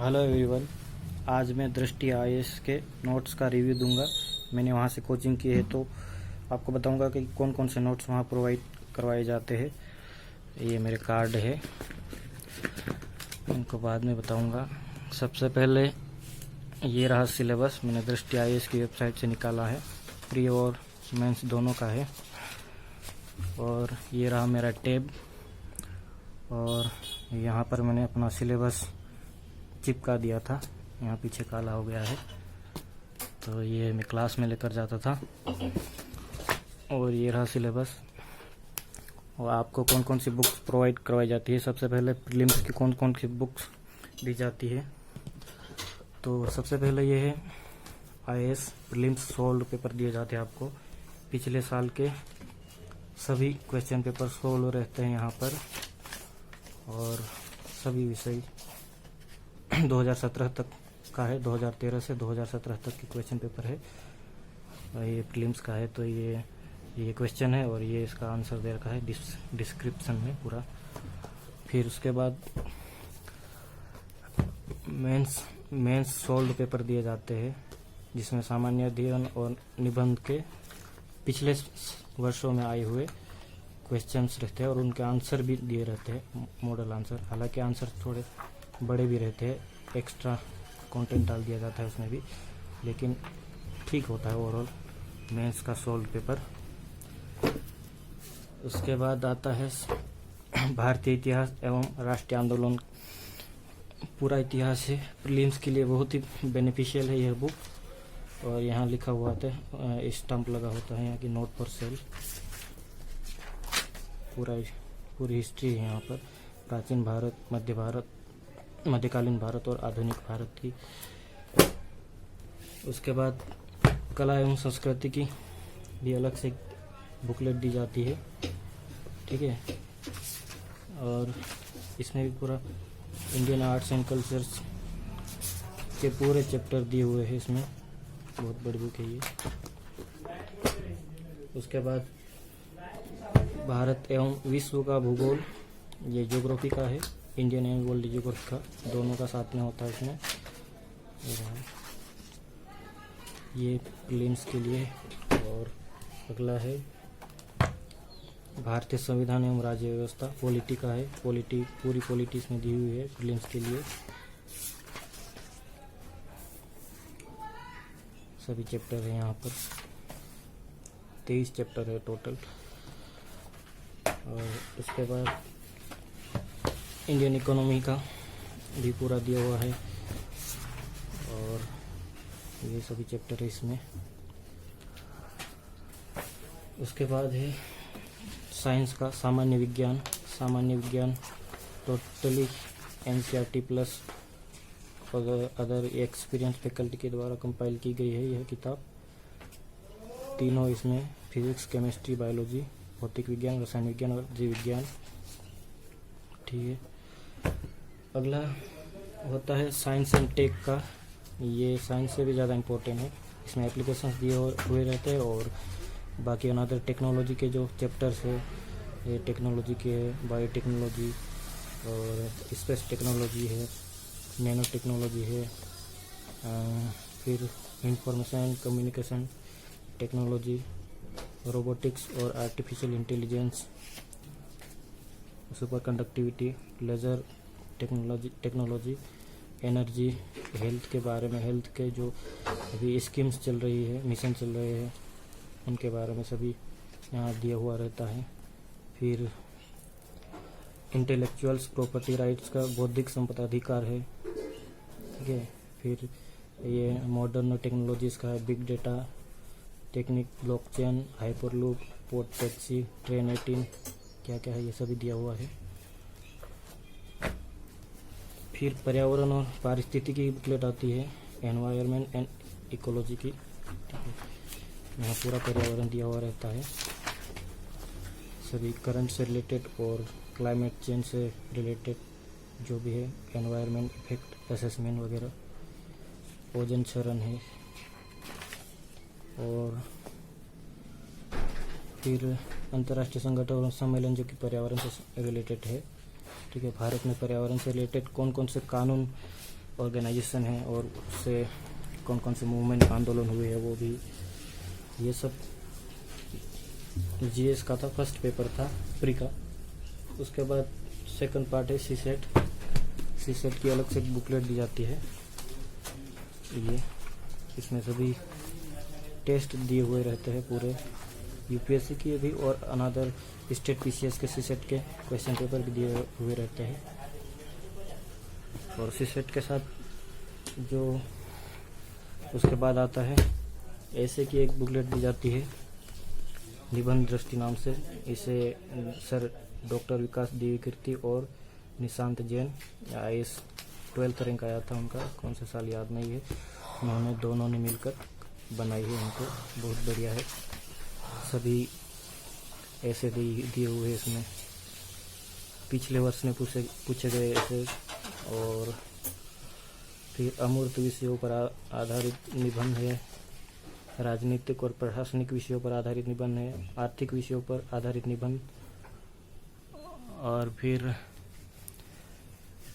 Hello everyone. आज मैं दृष्टि आईएएस के नोट्स का रिव्यू दूंगा। मैंने वहाँ से कोचिंग की है तो आपको बताऊंगा कि कौन कौन से नोट्स वहाँ प्रोवाइड करवाए जाते हैं। ये मेरे कार्ड है, उनको बाद में बताऊंगा। सबसे पहले ये रहा सिलेबस, मैंने दृष्टि आईएएस की वेबसाइट से निकाला है। प्री और मेंस दोनों का है। और ये रहा मेरा टैब, और यहाँ पर मैंने अपना सिलेबस चिपका दिया था। यहाँ पीछे काला हो गया है, तो ये मैं क्लास में लेकर जाता था। और ये रहा सिलेबस। और आपको कौन कौन सी बुक्स प्रोवाइड करवाई जाती है। सबसे पहले प्रीलिम्स की कौन कौन सी बुक्स दी जाती है। तो सबसे पहले ये है आईएएस प्रीलिम्स सोल्व पेपर दिए जाते हैं आपको। पिछले साल के सभी क्वेश्चन पेपर सोल्व रहते हैं यहाँ पर, और सभी विषय 2017 तक का है। 2013 से 2017 तक की क्वेश्चन पेपर है। ये प्रीलिम्स का है, तो ये क्वेश्चन है और ये इसका आंसर दे रखा है डिस्क्रिप्शन में पूरा। फिर उसके बाद मेंस सोल्व पेपर दिए जाते हैं, जिसमें सामान्य अध्ययन और निबंध के पिछले वर्षों में आए हुए क्वेश्चंस रहते हैं और उनके आंसर भी दिए रहते हैं, मॉडल आंसर। हालांकि आंसर थोड़े बड़े भी रहते हैं, एक्स्ट्रा कंटेंट डाल दिया जाता है उसमें भी, लेकिन ठीक होता है ओवरऑल मेंस का सोल्व पेपर। उसके बाद आता है भारतीय इतिहास एवं राष्ट्रीय आंदोलन, पूरा इतिहास है। प्रीलिम्स के लिए बहुत ही बेनिफिशियल है यह बुक। और यहाँ लिखा हुआ होता है, स्टैम्प लगा होता है यहाँ की, नोट फॉर सेल। पूरी हिस्ट्री है यहाँ पर, प्राचीन भारत, मध्य भारत, मध्यकालीन भारत और आधुनिक भारत की। उसके बाद कला एवं संस्कृति की भी अलग से बुकलेट दी जाती है, ठीक है। और इसमें भी पूरा इंडियन आर्ट्स एंड कल्चर्स के पूरे चैप्टर दिए हुए हैं इसमें। बहुत बड़ी बुक है ये। उसके बाद भारत एवं विश्व का भूगोल, ये ज्योग्राफी का है, इंडियन एंड वर्ल्ड ज्योग्राफी का, दोनों का साथ में होता है इसमें। ये प्रीलिम्स के लिए। और अगला है भारतीय संविधान एवं राज्य व्यवस्था, पॉलिटी का है। पूरी पॉलिटी इसमें दी हुई है प्रीलिम्स के लिए। सभी चैप्टर है यहाँ पर, 23 चैप्टर है टोटल। और उसके बाद इंडियन इकोनॉमी का भी पूरा दिया हुआ है, और ये सभी चैप्टर है इसमें। उसके बाद है साइंस का, सामान्य विज्ञान totally NCERT plus other experience faculty के द्वारा कंपाइल की गई है यह किताब। तीनों इसमें फिजिक्स, केमिस्ट्री, बायोलॉजी, भौतिक विज्ञान, रसायन विज्ञान और जीव विज्ञान, ठीक है। अगला होता है साइंस एंड टेक का। ये साइंस से भी ज़्यादा इम्पोर्टेंट है, इसमें एप्लीकेशंस दिए हुए रहते हैं। और बाकी अनदर टेक्नोलॉजी के जो चैप्टर्स है, ये टेक्नोलॉजी के है, बायोटेक्नोलॉजी और स्पेस टेक्नोलॉजी है, नैनो टेक्नोलॉजी है, फिर इंफॉर्मेशन कम्युनिकेशन टेक्नोलॉजी, रोबोटिक्स और artificial intelligence, super conductivity, laser technology, energy, health के बारे में, हेल्थ के जो अभी स्कीम्स चल रही है, मिशन चल रहे हैं, उनके बारे में सभी यहाँ दिया हुआ रहता है। फिर इंटेलेक्चुअल्स प्रॉपर्टी राइट्स का, बौद्धिक संपदा अधिकार है, ठीक है। फिर ये मॉडर्न टेक्नोलॉजीज़ का है, big data technique, blockchain, hyperloop, port taxi, train 18, क्या क्या है ये सभी दिया हुआ है। फिर पर्यावरण और पारिस्थितिकी की बुकलेट आती है, एनवायरनमेंट एंड इकोलॉजी की, यहाँ पूरा पर्यावरण दिया हुआ रहता है, सभी करंट से रिलेटेड और क्लाइमेट चेंज से रिलेटेड जो भी है, एनवायरनमेंट इफेक्ट असेसमेंट वगैरह, ओजोन क्षरण है। और फिर अंतर्राष्ट्रीय संगठन और सम्मेलन जो कि पर्यावरण से रिलेटेड है, ठीक है। भारत में पर्यावरण से रिलेटेड कौन कौन से कानून ऑर्गेनाइजेशन है और उससे कौन कौन से मूवमेंट आंदोलन हुए हैं वो भी, ये सब जीएस का था। फर्स्ट पेपर था प्री का। उसके बाद सेकंड पार्ट है सीसेट। सीसेट की अलग से बुकलेट दी जाती है। ये इसमें सभी टेस्ट दिए हुए रहते हैं पूरे यूपीएससी के भी, और अनदर स्टेट पीसीएस के सीसेट के क्वेश्चन पेपर भी दिए हुए रहते हैं। और सीसेट के साथ जो उसके बाद आता है ऐसे की एक बुकलेट दी जाती है निबंध दृष्टि नाम से। इसे सर डॉक्टर विकास दिव्यकीर्ति और Nishant Jain IAS 12th rank आया था उनका, कौन सा साल याद नहीं है, उन्होंने दोनों ने मिलकर बनाई है उनको। बहुत बढ़िया है। सभी ऐसे दिए हुए हैं इसमें, पिछले वर्ष में पूछे गए ऐसे। और फिर अमूर्त विषयों पर आधारित निबंध है, राजनीतिक और प्रशासनिक विषयों पर आधारित निबंध है, आर्थिक विषयों पर आधारित निबंध, और फिर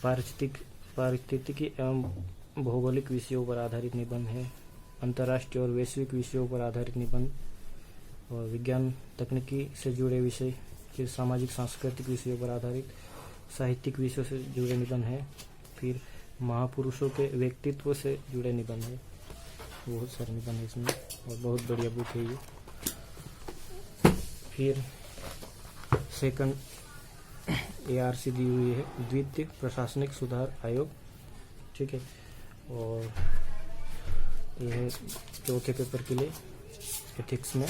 पारिस्थितिकी एवं भौगोलिक विषयों पर आधारित निबंध है, अंतर्राष्ट्रीय और वैश्विक विषयों पर आधारित निबंध, और विज्ञान तकनीकी से जुड़े विषय, फिर सामाजिक सांस्कृतिक विषयों पर आधारित साहित्यिक विषयों से जुड़े निबंध है, फिर महापुरुषों के व्यक्तित्व से जुड़े निबंध है। बहुत सारे निबंध है इसमें और बहुत बढ़िया बुक है ये। फिर सेकंड ARC दी हुई है, द्वितीय प्रशासनिक सुधार आयोग, ठीक है। और यह चौथे पेपर के लिए एथिक्स में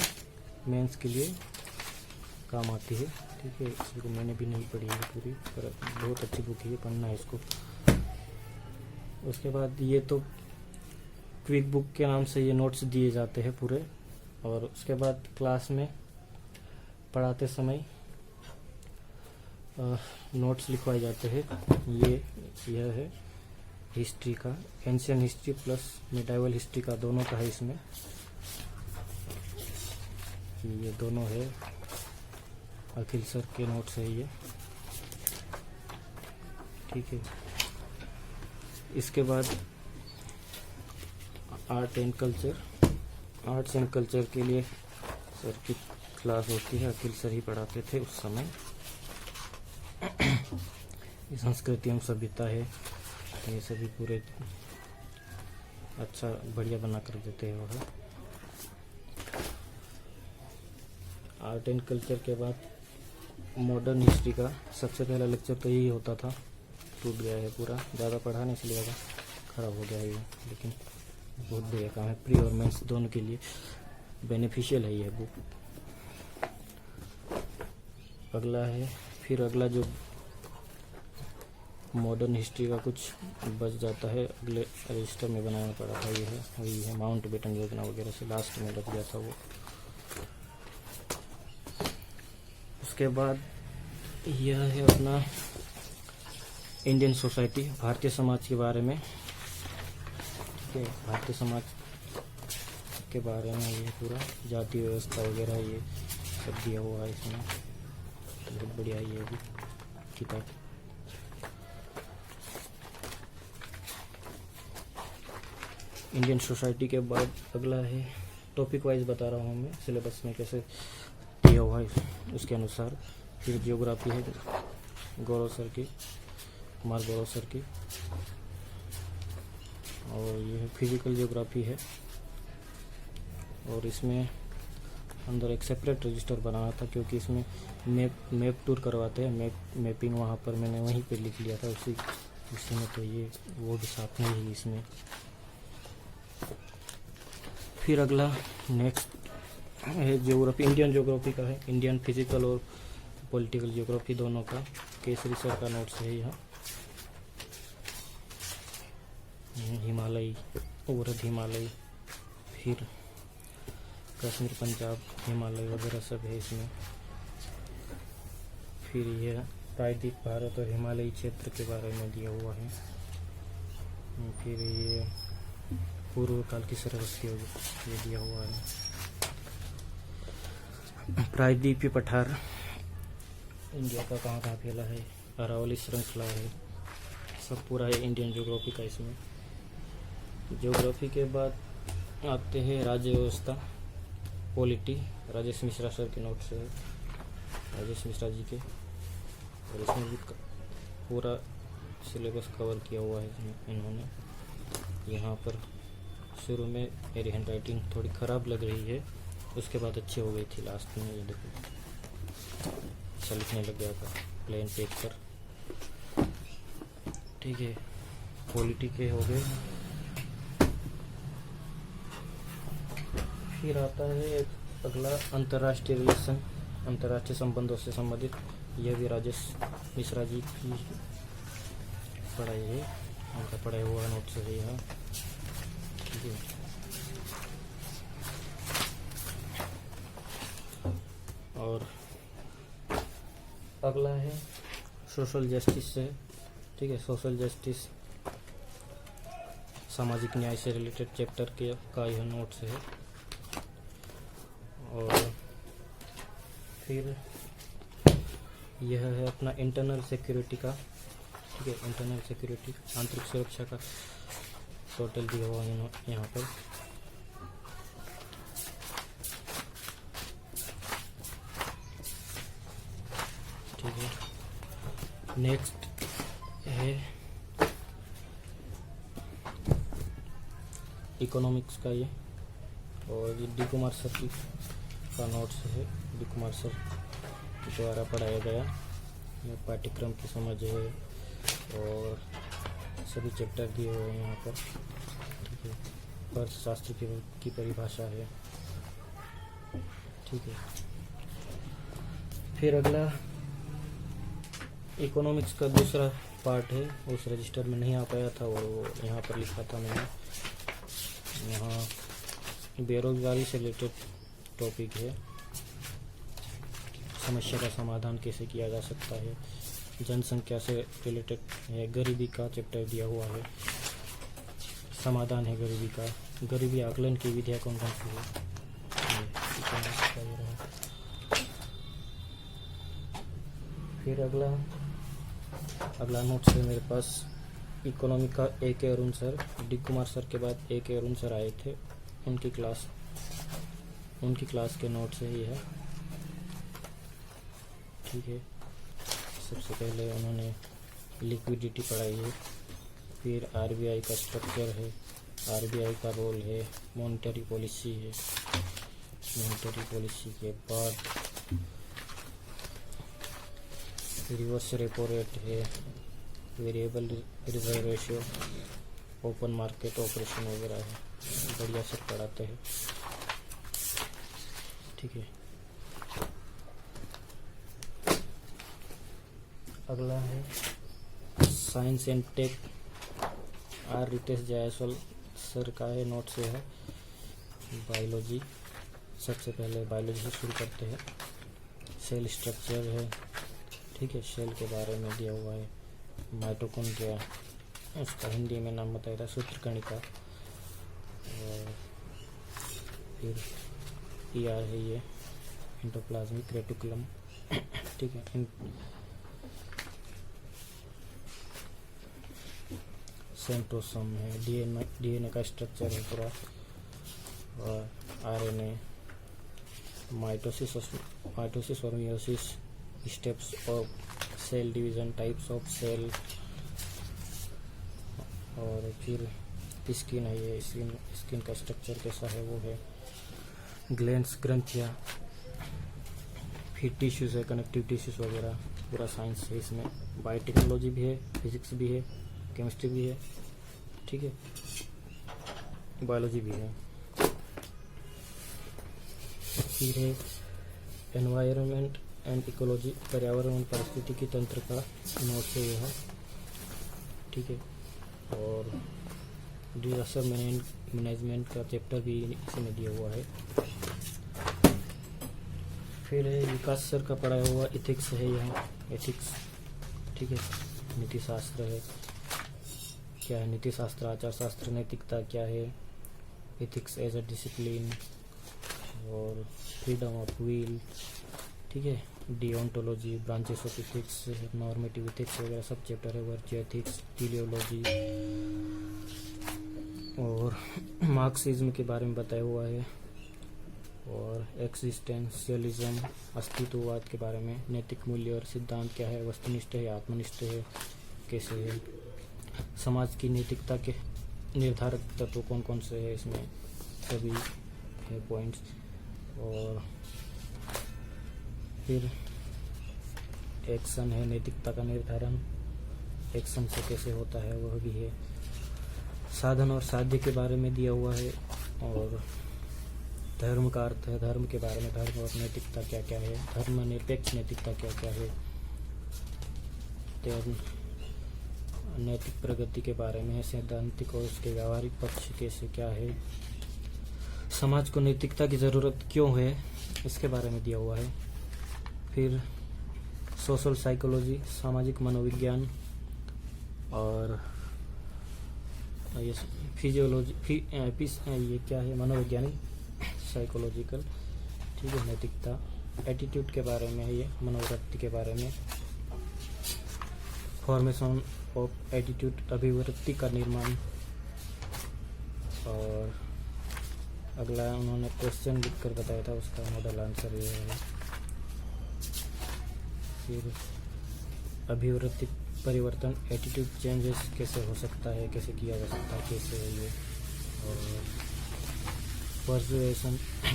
मेंस के लिए काम आती है, ठीक है। इसको मैंने भी नहीं पढ़ी है पूरी, पर बहुत अच्छी बुक है, पढ़ना है इसको। उसके बाद ये तो क्विक बुक के नाम से ये नोट्स दिए जाते हैं पूरे। और उसके बाद क्लास में पढ़ाते समय नोट्स लिखवाए जाते हैं। यह है हिस्ट्री का, ancient history plus medieval history का, दोनों का है इसमें। ये दोनों है, अखिल सर के नोट्स है ये, ठीक है। इसके बाद art and culture. Arts and culture के लिए सर की क्लास होती है, अखिल सर ही पढ़ाते थे उस समय। संस्कृति एवं सभ्यता है, ये सभी पूरे अच्छा बढ़िया बना कर देते हैं वह। आर्ट एंड कल्चर के बाद मॉडर्न हिस्ट्री का सबसे पहला लेक्चर तो यही होता था, टूट गया है पूरा, ज़्यादा पढ़ा नहीं इसलिए ज़्यादा खराब हो गया है ये, लेकिन बहुत बढ़िया काम है। प्री और मेंस दोनों के लिए बेनिफिशियल है ये बुक। अगला है, फिर अगला जो मॉडर्न हिस्ट्री का कुछ बच जाता है, अगले रजिस्टर में बनाना पड़ा था, ये है वही है, माउंट बेटन योजना वगैरह से लास्ट में बच गया था वो। उसके बाद यह है अपना इंडियन सोसाइटी, भारतीय समाज के बारे में, ठीक है। भारतीय समाज के बारे में ये पूरा जाति व्यवस्था वगैरह ये सब दिया हुआ है इसमें, बहुत बढ़िया ये भी किताब। इंडियन सोसाइटी के बाद अगला है, टॉपिक वाइज बता रहा हूँ मैं, सिलेबस में कैसे दिया हुआ है उसके अनुसार। फिर जियोग्राफी है गौरव सर की, कुमार गौरव सर की, और ये फिजिकल जियोग्राफी है। और इसमें अंदर एक सेपरेट रजिस्टर बनाना था, क्योंकि इसमें मैप टूर करवाते हैं, मैपिंग वहाँ पर मैंने वहीं पे लिख लिया था उसी में, तो ये वो भी साथ में ही इसमें। फिर अगला नेक्स्ट है ज्योग्राफी, इंडियन ज्योग्राफी का है, इंडियन फिजिकल और पॉलिटिकल ज्योग्राफी दोनों का, केसरी सर का नोट्स है यहाँ। हिमालय, औरत हिमालय, फिर कश्मीर पंजाब हिमालय वगैरह सब है इसमें। फिर यह प्रायद्वीप भारत और हिमालयी क्षेत्र के बारे में दिया हुआ है। फिर ये पूर्व काल की सरहस्ती ये दिया हुआ है। प्रायद्वीपीय पठार इंडिया का कहाँ कहाँ फैला है, अरावली श्रृंखला है, सब पूरा है इंडियन ज्योग्राफी का। इसमें ज्योग्राफी के बाद आते हैं राज्य व्यवस्था, पॉलिटी, राजेश मिश्रा सर के नोट से है, राजेश मिश्रा जी के। और इसमें भी पूरा सिलेबस कवर किया हुआ है इन्होंने। यहाँ पर शुरू में मेरी हैंड राइटिंग थोड़ी ख़राब लग रही है, उसके बाद अच्छी हो गई थी लास्ट में। ये देखो अच्छा लिखने लग गया था प्लेन पेज पर। ठीक है, पॉलिटी के हो गए। फिर आता है अगला अंतर्राष्ट्रीय रिलेशन, अंतर्राष्ट्रीय संबंधों से संबंधित। यह भी राजेश मिश्रा जी की पढ़ाई है, उनका पढ़ाया हुआ नोट से है यहाँ। ठीक है, और अगला है सोशल जस्टिस से। ठीक है, सोशल जस्टिस सामाजिक न्याय से रिलेटेड चैप्टर के का यह नोट्स है। और फिर यह है अपना इंटरनल सिक्योरिटी का। ठीक है, इंटरनल सिक्योरिटी, आंतरिक सुरक्षा का टोटल दिया हुआ है यहाँ पर। ठीक है, नेक्स्ट है इकोनॉमिक्स का ये, और ये डी कुमार सर की का नोट्स है। डी कुमार सर द्वारा पढ़ाया गया ये पाठ्यक्रम की समझ है, और सभी चैप्टर दिए हुए हैं यहाँ पर। ठीक है, अर्थशास्त्र की परिभाषा है। ठीक है, फिर अगला इकोनॉमिक्स का दूसरा पार्ट है, उस रजिस्टर में नहीं आ पाया था और वो यहाँ पर लिखा था मैंने। यहाँ बेरोजगारी से रिलेटेड टॉपिक है, समस्या का समाधान कैसे किया जा सकता है, जनसंख्या से रिलेटेड है, गरीबी का चैप्टर दिया हुआ है, समाधान है गरीबी का, गरीबी आकलन की विधियाँ कौन कौन सी है। फिर अगला नोट्स है मेरे पास इकोनॉमी का। A.K. Arun sir, D Kumar sir के बाद A.K. अरुण सर आए थे, उनकी क्लास के नोट्स है यह। ठीक है, सबसे पहले उन्होंने लिक्विडिटी पढ़ाई है, फिर RBI का स्ट्रक्चर है, RBI का रोल है, मॉनेटरी पॉलिसी है। मॉनेटरी पॉलिसी के बाद रिवर्स रेपो रेट है, variable reserve ratio, open market operation वगैरह है, बढ़िया से पढ़ाते हैं। ठीक है, अगला है साइंस एंड टेक, आर रितेश जायसवाल सर का है, नोट से है। बायोलॉजी, सबसे पहले बायोलॉजी से शुरू करते हैं। सेल स्ट्रक्चर है, ठीक है, सेल के बारे में दिया हुआ है। माइटोकॉन्ड्रिया, उसका हिंदी में नाम बताया था सूत्रकणिका। और फिर ER है ये, एंडोप्लाज्मिक रेटिकुलम। ठीक है, सेंट्रोसोम है, DNA का स्ट्रक्चर है पूरा, और RNA, माइटोसिस और meiosis, steps of cell division, types of cell. और फिर स्किन है ये, स्किन का स्ट्रक्चर कैसा है वो है, ग्लैंड्स, ग्रंथियाँ, फिर टिश्यूज है, कनेक्टिव टिश्यूज वगैरह, पूरा साइंस है इसमें। बायोटेक्नोलॉजी भी है, फिजिक्स भी है, केमिस्ट्री भी है। ठीक है, बायोलॉजी भी है। फिर है एनवायरनमेंट एंड इकोलॉजी, पर्यावरण और पारिस्थितिकी तंत्र का नोट है यह। ठीक है, और डिजास्टर मैनेजमेंट का चैप्टर भी इसमें दिया हुआ है। फिर है विकास सर का पढ़ाया हुआ इथिक्स है यहाँ, एथिक्स। ठीक है, नीति शास्त्र है, क्या है नीति शास्त्र, आचार शास्त्र, नैतिकता क्या है, एथिक्स एज अ डिसिप्लिन, और फ्रीडम ऑफ विल। ठीक है, deontology, branches of ethics, normative ethics वगैरह सब चैप्टर है। वर्च्यू एथिक्स, टीलियोलॉजी और मार्क्सिज्म के बारे में बताया हुआ है, और एक्सिस्टेंशियलिज्म, अस्तित्ववाद के बारे में, नैतिक मूल्य और सिद्धांत क्या है, वस्तुनिष्ठ है, आत्मनिष्ठ है, कैसे है, समाज की नैतिकता के निर्धारक तत्व कौन कौन से है, इसमें सभी है पॉइंट्स। और फिर एक्शन है, नैतिकता का निर्धारण एक्शन से कैसे होता है वह भी है। साधन और साध्य के बारे में दिया हुआ है, और धर्म का अर्थ है, धर्म के बारे में, धर्म और नैतिकता क्या क्या है, धर्म निरपेक्ष नैतिकता क्या क्या है, नैतिक प्रगति के बारे में है, सैद्धांतिक और उसके व्यावहारिक पक्ष कैसे क्या है, समाज को नैतिकता की ज़रूरत क्यों है इसके बारे में दिया हुआ है। फिर सोशल साइकोलॉजी, सामाजिक मनोविज्ञान, और ये फिजियोलॉजी, ये क्या है, मनोवैज्ञानिक, साइकोलॉजिकल, ठीक है, नैतिकता, एटीट्यूड के बारे में है, ये मनोवृत्ति के बारे में, फॉर्मेशन ऑफ एटीट्यूड, अभिवृत्ति का निर्माण। और अगला उन्होंने क्वेश्चन लिख कर बताया था, उसका मॉडल आंसर ये है। फिर अभिवृत्ति परिवर्तन, एटीट्यूड चेंजेस कैसे हो सकता है, कैसे किया जा सकता है, कैसे है ये। और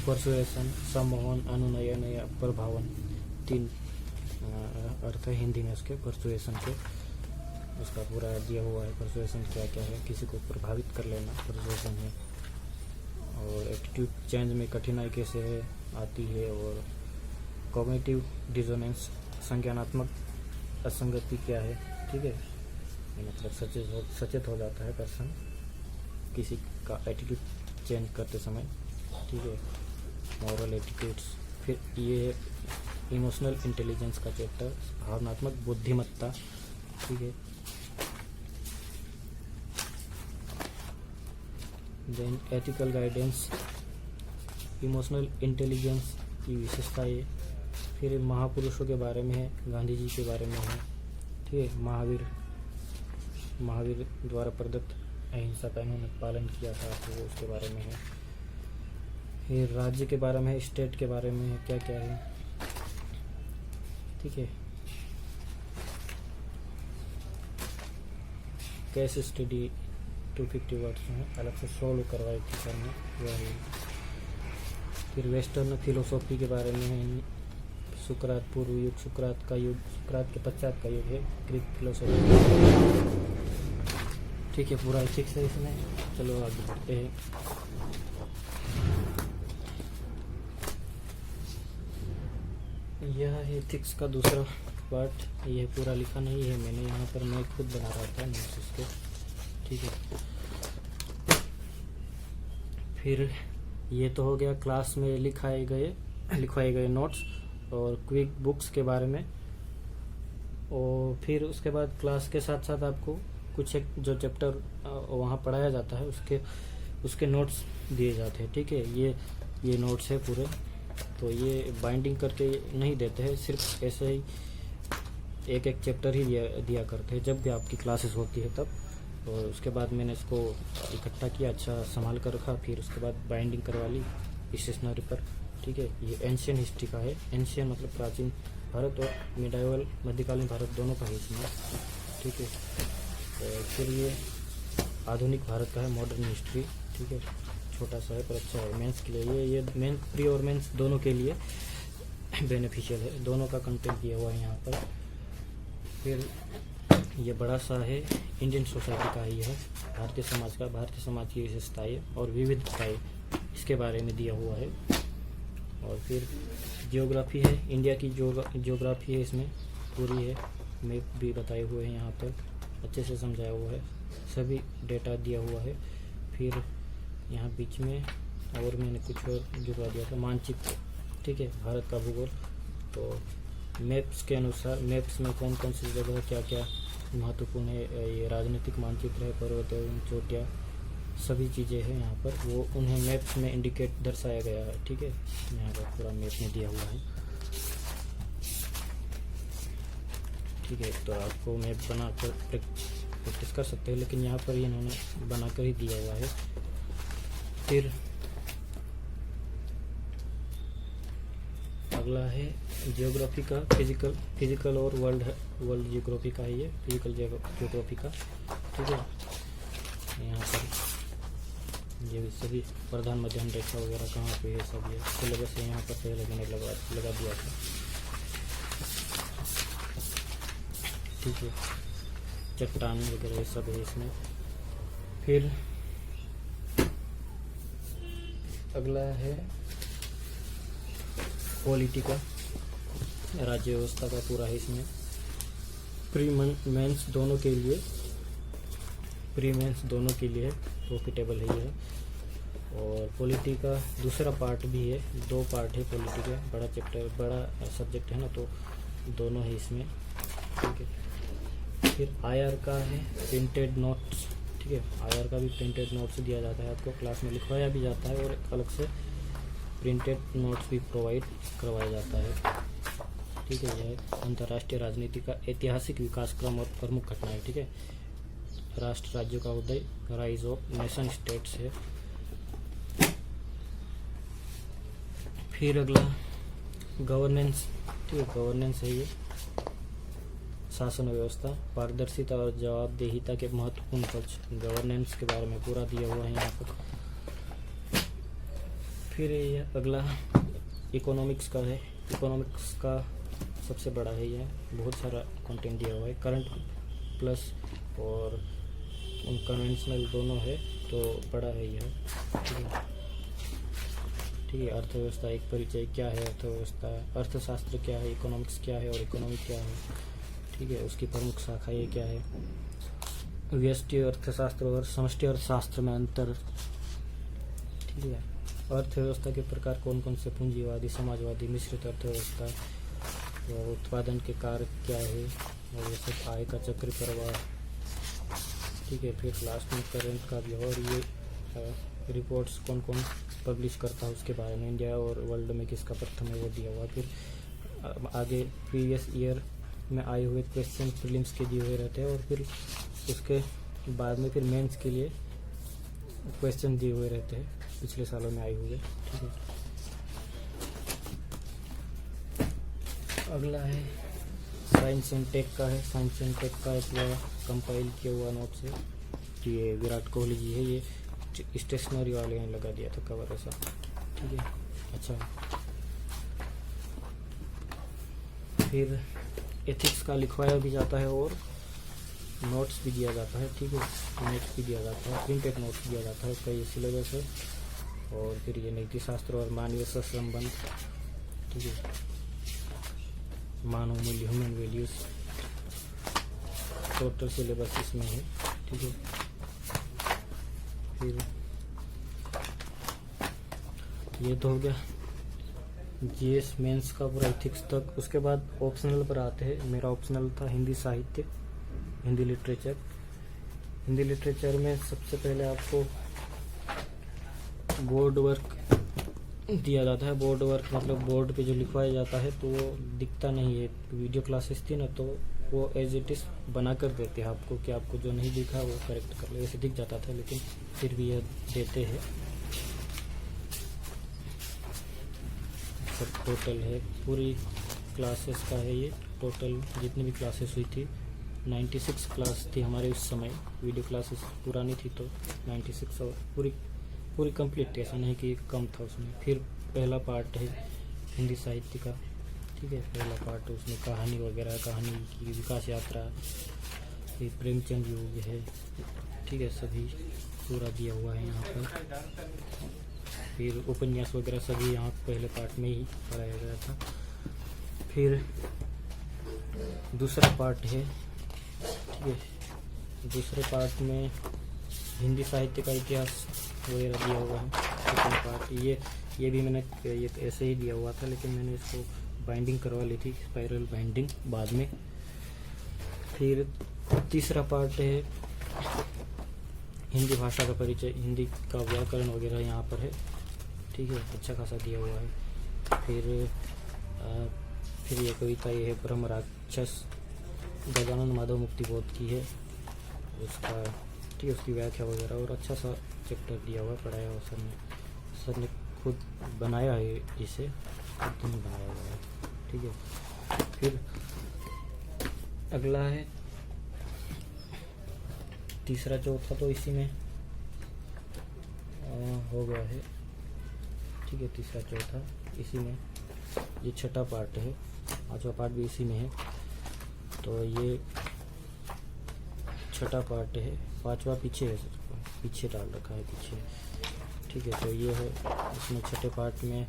परसुएशन, सम्मोहन, अनुनयन या प्रभावन, 3 अर्थ है हिंदी में उसके परसुएशन के, उसका पूरा दिया हुआ है। परसुएशन क्या क्या है, किसी को प्रभावित कर लेना परसुएशन है। और एटीट्यूड चेंज में कठिनाई कैसे है आती है। और कॉग्निटिव डिसोनेंस, संज्ञानात्मक असंगति क्या है, ठीक है, मतलब सचेत हो जाता है पर्सन किसी का एटीट्यूड चेंज करते समय, ठीक है, मॉरल एटीट्यूड्स। फिर ये इमोशनल इंटेलिजेंस का चैप्टर, भावनात्मक बुद्धिमत्ता, ठीक है। Then ethical guidance, emotional intelligence की विशेषताएं। फिर महापुरुषों के बारे में है, गांधी जी के बारे में है, ठीक है, महावीर द्वारा प्रदत्त अहिंसा का इन्होंने पालन किया था, तो वो उसके बारे में है। फिर राज्य के बारे में है, स्टेट के बारे में है, क्या क्या है, ठीक है। केस स्टडी 250 वर्ड्स में अलग से सोल्व करवाई थी सर ने, वही। फिर वेस्टर्न फिलोसॉफी के बारे में है, सुकरात पूर्व युग, सुकरात का युग, सुकरात के पश्चात का युग है, ग्रीक फिलोसॉफी, ठीक है, पूरा एथिक्स है इसमें। चलो आगे बढ़ते हैं। यह है एथिक्स का दूसरा पार्ट, यह पूरा लिखा नहीं है मैंने, यहाँ पर मैं खुद बना रहा था नोट्स इसके, ठीक है। फिर ये तो हो गया क्लास में लिखवाए गए नोट्स और क्विक बुक्स के बारे में। और फिर उसके बाद क्लास के साथ साथ आपको कुछ एक जो चैप्टर वहाँ पढ़ाया जाता है उसके नोट्स दिए जाते हैं, ठीक है। ये नोट्स है पूरे, तो ये बाइंडिंग करके नहीं देते हैं, सिर्फ ऐसे ही एक एक चैप्टर ही दिया करते हैं जब भी आपकी क्लासेस होती है तब। और उसके बाद मैंने इसको इकट्ठा किया, अच्छा संभाल कर रखा, फिर उसके बाद बाइंडिंग करवा ली स्टेशनरी पर, ठीक है। ये एंशियन हिस्ट्री का है, एंशियन मतलब प्राचीन भारत और मिडाइवल मध्यकालीन भारत दोनों का है इसमें, ठीक है। तो फिर ये आधुनिक भारत का है, मॉडर्न हिस्ट्री, ठीक है। छोटा सा है पर अच्छा है मेंस के लिए, ये मेन प्री और मेंस दोनों के लिए बेनिफिशियल है, दोनों का कंटेंट दिया हुआ है यहाँ पर। फिर ये बड़ा सा है, इंडियन सोसाइटी का ही है, भारतीय समाज की विशेषताएं और विविधताएं, इसके बारे में दिया हुआ है। और फिर जियोग्राफी है, इंडिया की जियोग्राफी है, इसमें पूरी है, मैप भी बताए हुए हैं यहाँ पर, अच्छे से समझाया हुआ है, सभी डेटा दिया हुआ है। फिर यहाँ बीच में और मैंने कुछ और जुड़वा दिया था, मानचित्र, ठीक है, भारत का भूगोल। तो मैप्स के अनुसार मैप्स में कौन कौन सी जगह क्या क्या महत्वपूर्ण है, ये राजनीतिक मानचित्र है, पर्वत एवं चोटियाँ, सभी चीज़ें हैं यहाँ पर, वो उन्हें मैप्स में इंडिकेट दर्शाया गया है, ठीक है। यहाँ पर पूरा मैप में दिया हुआ है। ठीक है। तो आपको मैप बना कर प्रैक्टिस कर सकते हैं, लेकिन यहाँ पर इन्होंने बना कर ही दिया हुआ है। फिर अगला है जियोग्राफी का, फिजिकल और वर्ल्ड जियोग्राफी का है ये, फिजिकल जियोग्राफी का, ठीक है। यहाँ पर ये सभी प्रधान मध्याह्न रेखा वगैरह कहाँ पे है सब ये सिलेबस है यहाँ पर पहले मैंने लगा दिया था, ठीक है। चट्टान वगैरह ये सब है इसमें। फिर अगला है पॉलिटी का, राज्य व्यवस्था का पूरा है इसमें। प्री मेंस दोनों के लिए प्रॉफिटेबल है ये। और पॉलिटी का दूसरा पार्ट भी है, 2 पार्ट है पॉलिटी का, बड़ा चैप्टर बड़ा सब्जेक्ट है ना, तो दोनों है इसमें, ठीक है। फिर आईआर का है प्रिंटेड नोट्स, ठीक है। आईआर का भी प्रिंटेड नोट्स दिया जाता है आपको, क्लास में लिखवाया भी जाता है और अलग से प्रिंटेड नोट्स भी प्रोवाइड करवाया जाता है, ठीक है। यह अंतर्राष्ट्रीय राजनीति का ऐतिहासिक विकास क्रम और प्रमुख घटनाएं, ठीक है। राष्ट्र राज्यों का उदय, राइज ऑफ नेशन स्टेट्स है। फिर अगला गवर्नेंस, ठीक है। गवर्नेंस है ये शासन व्यवस्था, पारदर्शिता और जवाबदेहिता के महत्वपूर्ण पक्ष, गवर्नेंस के बारे में पूरा दिया हुआ है यहाँ पर। फिर ये अगला इकोनॉमिक्स का है, इकोनॉमिक्स का सबसे बड़ा है ये, बहुत सारा कंटेंट दिया हुआ है, करंट प्लस और कन्वेंशनल दोनों है, तो बड़ा है यह, ठीक है, ठीक है। अर्थव्यवस्था एक परिचय, क्या है अर्थव्यवस्था, अर्थशास्त्र क्या है, इकोनॉमिक्स क्या है और इकोनॉमी क्या है, ठीक है। उसकी प्रमुख शाखाएं क्या है, व्यष्टि अर्थशास्त्र और समष्टि अर्थशास्त्र में अंतर, ठीक है। अर्थव्यवस्था के प्रकार कौन कौन से, पूंजीवादी, समाजवादी, मिश्रित अर्थव्यवस्था, और उत्पादन के कारक क्या है, और ये सब आय का चक्र प्रवाह, ठीक है। फिर लास्ट में करंट का भी, और ये रिपोर्ट्स कौन कौन पब्लिश करता है उसके बारे में, इंडिया और वर्ल्ड में किसका प्रथम है वो दिया हुआ। फिर आगे प्रीवियस ईयर में आए हुए क्वेश्चन प्रीलिम्स के दिए हुए रहते हैं, और फिर उसके बाद में फिर मेंस के लिए क्वेश्चन दिए हुए रहते हैं पिछले सालों में आए हुए, ठीक है। अगला है साइंस एंड टेक का है, साइंस एंड टेक का एक कंपाइल किया हुआ नोट्स है, ये विराट कोहली जी है, ये स्टेशनरी वाले ने लगा दिया था कवर ऐसा, ठीक है, अच्छा। फिर एथिक्स का लिखवाया भी जाता है और नोट्स भी दिया जाता है, ठीक है। नोट्स भी दिया जाता है, प्रिंटेड नोट्स दिया जाता है, उसका ये सिलेबस है। और फिर ये नीति शास्त्र और मानवीय संबंध, ठीक है, मानव मूल्य, ह्यूमन वैल्यूज, टोटल सिलेबस इसमें है, ठीक है। फिर ये तो हो गया जीएस मेंस का पूरा एथिक्स तक। उसके बाद ऑप्शनल पर आते हैं। मेरा ऑप्शनल था हिंदी साहित्य, हिंदी लिटरेचर। हिंदी लिटरेचर में सबसे पहले आपको बोर्ड वर्क दिया जाता है। बोर्ड वर्क मतलब बोर्ड पे जो लिखवाया जाता है तो वो दिखता नहीं है। वीडियो क्लासेस थी ना तो वो एज इट इज बना कर देते हैं आपको कि आपको जो नहीं दिखा वो करेक्ट कर ले, ऐसे दिख जाता था, लेकिन फिर भी यह देते हैं। सब टोटल है, पूरी क्लासेस का है ये। टोटल जितनी भी क्लासेस हुई थी 96 क्लास थी हमारे उस समय। वीडियो क्लासेस पुरानी थी तो 96 और पूरी कंप्लीट थी, ऐसा नहीं कि कम था उसमें। फिर पहला पार्ट है हिंदी साहित्य का, ठीक है। पहला पार्ट उसमें कहानी वगैरह, कहानी की विकास यात्रा, फिर प्रेमचंद युग है, ठीक है, सभी पूरा दिया हुआ है यहाँ पर। फिर उपन्यास वगैरह सभी यहाँ पहले पार्ट में ही पढ़ाया गया था। फिर दूसरा पार्ट है, ठीक है, दूसरे पार्ट में हिंदी साहित्य का इतिहास वगैरह दिया हुआ है। सेकंड पार्ट ये भी मैंने ये तो ऐसे ही दिया हुआ था, लेकिन मैंने इसको बाइंडिंग करवा ली थी, स्पाइरल बाइंडिंग बाद में। फिर तीसरा पार्ट है हिंदी भाषा का परिचय, हिंदी का व्याकरण वगैरह यहाँ पर है, ठीक है, अच्छा खासा दिया हुआ है। फिर ये कविता ये है ब्रह्म राक्षस, गजानन माधव मुक्तिबोध की है उसका, ठीक है, उसकी व्याख्या वगैरह, और अच्छा सा चैप्टर दिया हुआ है, पढ़ाया हुआ सर ने खुद बनाया है इसे, खुद नहीं बनाया हुआ है, ठीक है। फिर अगला है तीसरा चौथा, तो इसी में हो गया है, ठीक है। तीसरा चौथा इसी में, ये छठा पार्ट है, पांचवा पार्ट भी इसी में है, तो ये छठा पार्ट है, पांचवा पीछे है, पीछे डाल रखा है पीछे, ठीक है। तो ये है, इसमें छठे पार्ट में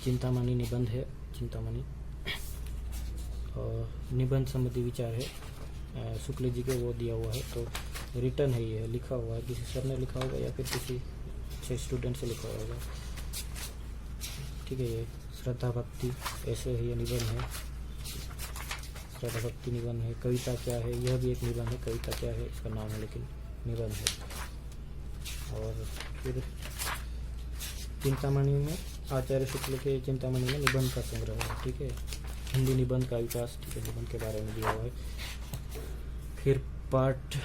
चिंतामणि निबंध है, चिंतामणि और निबंध संबंधी विचार है, शुक्ल जी के वो दिया हुआ है, तो रिटर्न है, ये लिखा हुआ है, किसी सर ने लिखा होगा या फिर किसी अच्छे स्टूडेंट से लिखा होगा, ठीक है। ये श्रद्धा भक्ति ऐसे है, ये निबंध है, श्रद्धा भक्ति निबंध है। कविता क्या है, यह भी एक निबंध है, कविता क्या है इसका नाम है, लेकिन निबंध है। और फिर चिंतामणि में आचार्य शुक्ल के चिंतामणि में निबंध का संग्रह है, ठीक है, हिंदी निबंध का विकास, ठीक है, निबंध के बारे में दिया हुआ है। फिर पार्ट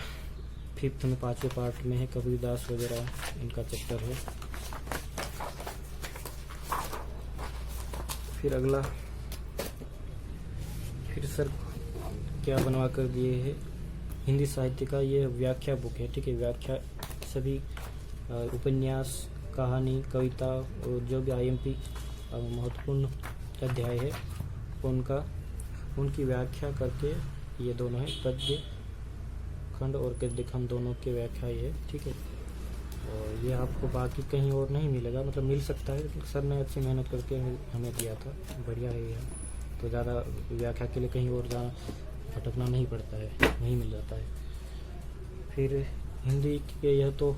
फिफ्थ में, पांचवें पार्ट में है कबीरदास वगैरह, इनका चैप्टर है। फिर अगला, फिर सर क्या बनवा कर दिए है, हिंदी साहित्य का ये व्याख्या बुक है, ठीक है। व्याख्या सभी उपन्यास, कहानी, कविता और जो भी IMP महत्वपूर्ण अध्याय है उनकी व्याख्या करके, ये दोनों है, पद्य खंड और गद्य खंड दोनों की व्याख्या है, ठीक है। और ये आपको बाकी कहीं और नहीं मिलेगा, मतलब मिल सकता है, लेकिन सर ने अच्छी मेहनत करके हमें दिया था, बढ़िया है यह, तो ज़्यादा व्याख्या के लिए कहीं और जाना, भटकना नहीं पड़ता है, नहीं मिल जाता है। फिर हिंदी के यह तो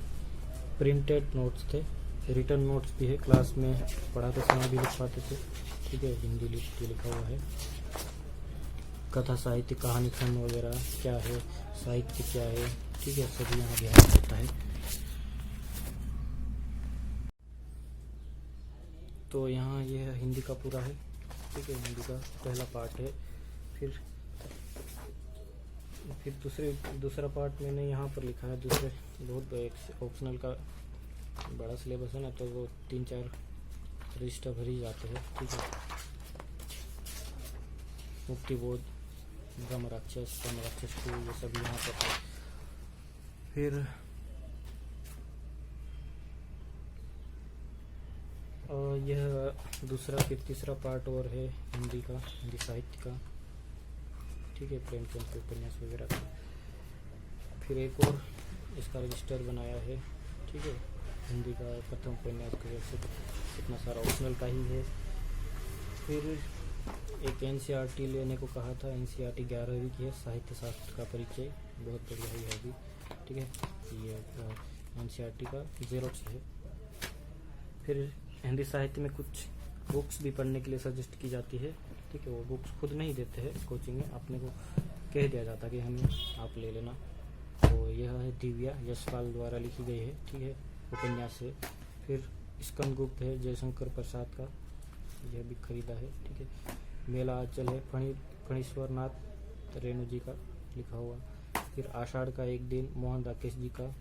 प्रिंटेड नोट्स थे, रिटर्न नोट्स भी है, क्लास में पढ़ाते समय भी लिख पाते थे, ठीक है, हिंदी लिखा हुआ है। कथा साहित्य, कहानी खंड वगैरह क्या है, साहित्य क्या है, ठीक है, सभी यहाँ ध्यान देता है। तो यहाँ यह हिंदी का पूरा है, ठीक है, हिंदी का पहला पार्ट है। फिर दूसरा पार्ट मैंने यहाँ पर लिखा है, दूसरे बहुत एक ऑप्शनल का बड़ा सिलेबस है ना, तो वो 3-4 रजिस्टर भर ही जाते हैं, ठीक है। मुक्तिबोध, ब्रह्म राक्षस, ये सब यहाँ पर है। फिर यह फिर तीसरा पार्ट और है हिंदी का, हिंदी साहित्य का, ठीक है, प्रेमचंद के उपन्यास वगैरह का। फिर एक और इसका रजिस्टर बनाया है, ठीक है, हिंदी का प्रथम उपन्यास का, इतना सारा ऑप्शनल का ही है। फिर एक NCERT लेने को कहा था, NCERT 11वीं की है, साहित्य शास्त्र का परिचय, बहुत बढ़िया है अभी, ठीक है, ये NCERT का जेरोक्स है। फिर हिंदी साहित्य में कुछ बुक्स भी पढ़ने के लिए सजेस्ट की जाती है, ठीक है, वो बुक्स खुद नहीं देते हैं कोचिंग में, अपने को कह दिया जाता है कि हमें आप ले लेना। तो यह है दिव्या, यशपाल द्वारा लिखी गई है, ठीक है, उपन्यास है। फिर स्कंदगुप्त है, जयशंकर प्रसाद का, यह भी खरीदा है, ठीक है। मेला आंचल है, फणीश्वर नाथ रेणु जी का लिखा हुआ। फिर आषाढ़ का एक दिन, मोहन राकेश जी का।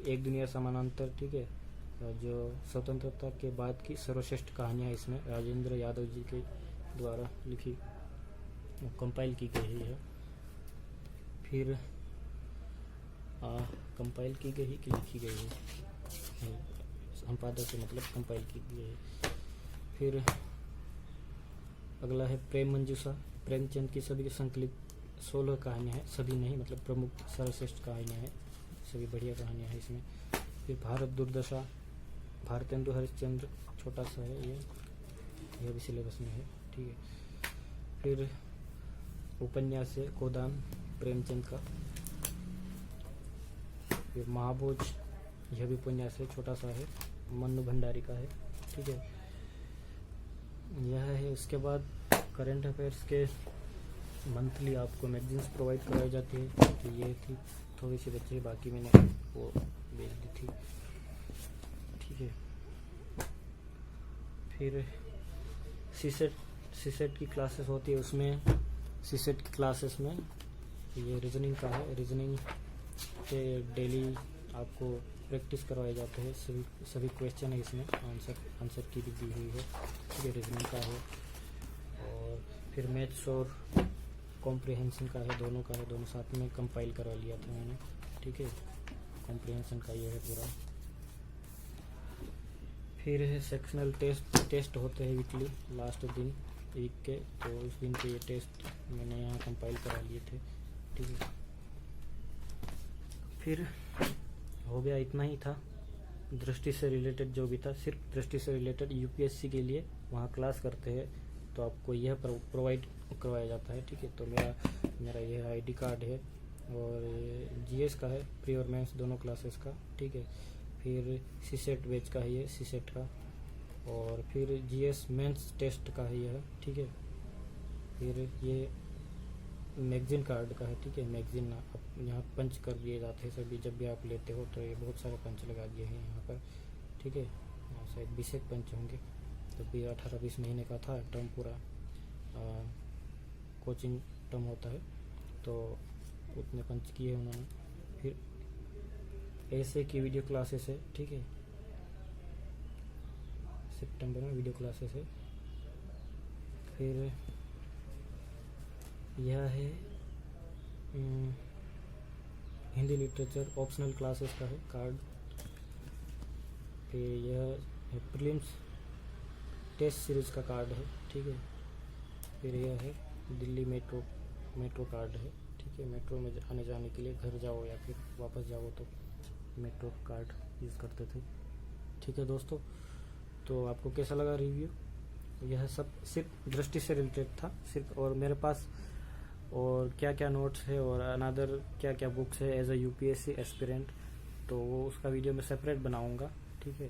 एक दुनिया समानांतर, ठीक है, जो स्वतंत्रता के बाद की सर्वश्रेष्ठ कहानियाँ इसमें राजेंद्र यादव जी के द्वारा लिखी, कंपाइल की गई है। फिर कंपाइल की गई कि लिखी गई है, संपादक से मतलब कंपाइल की गई है। फिर अगला है प्रेम मंजूषा, प्रेमचंद की सभी संकलित 16 कहानियाँ हैं, सभी नहीं मतलब प्रमुख सर्वश्रेष्ठ कहानियाँ हैं, सभी बढ़िया कहानियाँ हैं इसमें। फिर भारत दुर्दशा, भारतेंदु हरिश्चंद्र, छोटा सा है यह भी सिलेबस में है, ठीक है। फिर उपन्यास है गोदान, प्रेमचंद का। फिर महाभोज, यह भी उपन्यास है, छोटा सा है, मन्नू भंडारी का है, ठीक है, यह है। उसके बाद करंट अफेयर्स के मंथली आपको मैगजीन्स प्रोवाइड कराई जाती है, तो ये थी थोड़ी सी बच्चे, बाकी मैंने वो भेज दी थी, ठीक है। फिर सीसेट की क्लासेस होती है, उसमें सीसेट की क्लासेस में ये रीजनिंग का है। रीजनिंग के डेली आपको प्रैक्टिस करवाए जाते हैं। सभी क्वेश्चन है इसमें, आंसर की भी दी हुई है। ठीक है, रीजनिंग का है। और फिर मैथ्स और कॉम्प्रिहेंशन का है, दोनों का है। दोनों साथ में कंपाइल करवा लिया था मैंने। ठीक है, कॉम्प्रिहेंशन का ये है पूरा। फिर है सेक्शनल टेस्ट होते हैं वीकली, लास्ट दिन वीक के। तो उस दिन के ये टेस्ट मैंने यहाँ कंपाइल करा लिए थे। ठीक है, फिर हो गया, इतना ही था दृष्टि से रिलेटेड जो भी था। सिर्फ दृष्टि से रिलेटेड यूपीएससी के लिए वहाँ क्लास करते हैं, तो आपको यह प्रोवाइड करवाया जाता है। ठीक है, तो मेरा यह आईडी कार्ड है। और जीएस का है, प्री और मेंस दोनों क्लासेस का। ठीक है, फिर सीसेट बैच का है ये, सीसेट का। और फिर जीएस मेंस टेस्ट का है यह। ठीक है, फिर ये मैगजीन कार्ड का है। ठीक है, मैगजीन यहाँ पंच कर दिए जाते हैं सभी, जब भी आप लेते हो तो ये बहुत सारे पंच लगा दिए हैं यहाँ पर। ठीक है, यहाँ शायद 20 पंच होंगे, तो भी 18-20 महीने का था टर्म पूरा। कोचिंग टर्म होता है, तो उतने पंच किए उन्होंने। फिर ऐसे की वीडियो क्लासेस है। ठीक है, सितंबर में वीडियो क्लासेस है। फिर यह है हिंदी लिटरेचर ऑप्शनल क्लासेस का है कार्ड। फिर यह है प्रीलिम्स टेस्ट सीरीज का कार्ड है। ठीक है, फिर यह है दिल्ली मेट्रो कार्ड है। ठीक है, मेट्रो में आने जाने के लिए, घर जाओ या फिर वापस जाओ तो मेट्रो कार्ड यूज़ करते थे। ठीक है दोस्तों, तो आपको कैसा लगा रिव्यू? यह सब सिर्फ दृष्टि से रिलेटेड था सिर्फ। और मेरे पास और क्या क्या नोट्स है और अनदर क्या क्या बुक्स है एज अ यूपीएससी एस्पिरेंट, तो वो उसका वीडियो मैं सेपरेट बनाऊंगा। ठीक है,